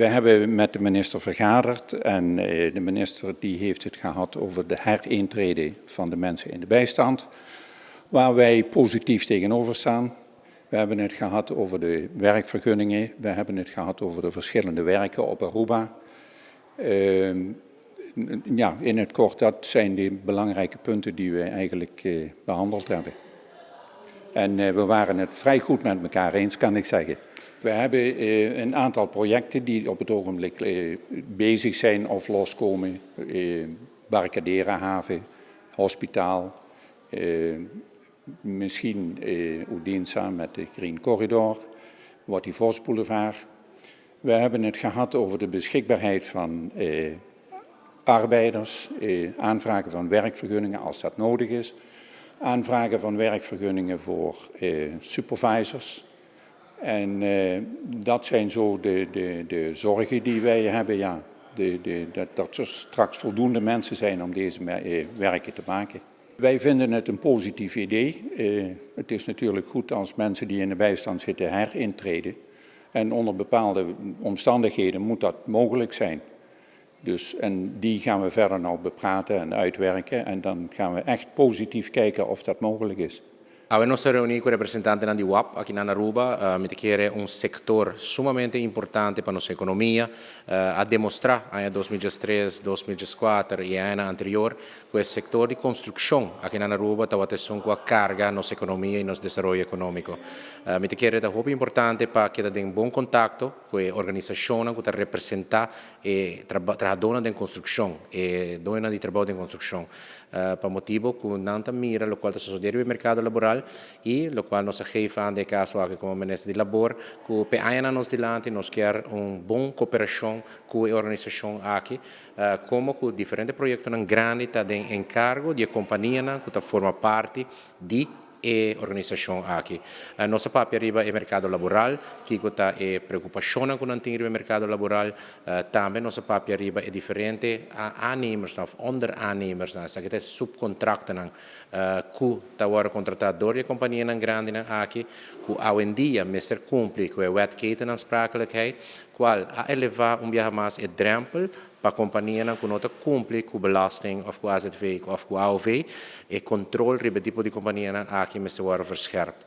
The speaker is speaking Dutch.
We hebben met de minister vergaderd en de minister die heeft het gehad over de herintrede van de mensen in de bijstand, waar wij positief tegenover staan. We hebben het gehad over de werkvergunningen, we hebben het gehad over de verschillende werken op Aruba. Ja, in het kort, dat zijn de belangrijke punten die we eigenlijk behandeld hebben. En we waren het vrij goed met elkaar eens, kan ik zeggen. We hebben een aantal projecten die op het ogenblik bezig zijn of loskomen. Barcadera-haven, hospitaal, misschien Odense met de Green Corridor, Wattie Vos Boulevard. We hebben het gehad over de beschikbaarheid van arbeiders, aanvragen van werkvergunningen als dat nodig is. Aanvragen van werkvergunningen voor supervisors. En dat zijn zo de zorgen die wij hebben, ja. Dat er straks voldoende mensen zijn om deze werken te maken. Wij vinden het een positief idee. Het is natuurlijk goed als mensen die in de bijstand zitten herintreden. En onder bepaalde omstandigheden moet dat mogelijk zijn. Dus, en die gaan we verder nou bepraten en uitwerken en dan gaan we echt positief kijken of dat mogelijk is. Avevamo reunido con i rappresentanti di WAP aqui na Aruba, che è un settore sumamente importante per la nostra economia, a dimostrare nel 2003, 2004 e anni anteriori che il settore di costruzione aqui na Aruba sta a carga la nostra economia e il nostro sviluppo economico. Che è importante perché ha un buon contatto con l'organizzazione che rappresenta e trabalha in costruzione e dona di lavoro in costruzione. Per motivo che non mira, lo quale si sostiene il mercato lavorale e lo quale nos geeft aan de caso que como ministro de labor que pe aina nos dilante nos quer buon cooperação com a organização aqui como com diferentes projetos grande tá de encargo de companhia que tá forma parte de e organização aqui. Nossa papel arriba é mercado laboral, que está é preocupação com o mercado laboral, também nossa papel arriba é diferente a aannemers of onderaannemers, que é subcontracten, que está agora contratador de companhia grande aqui, que hoje em dia mister cumpre com a wetketenaansprakelijkheid, qual a elevar bietjie mais é drempel para a companhia que não cumpre com belasting of com AZV of com AOV e controle ribe tipo de companhia aqui mister worden verscherpt.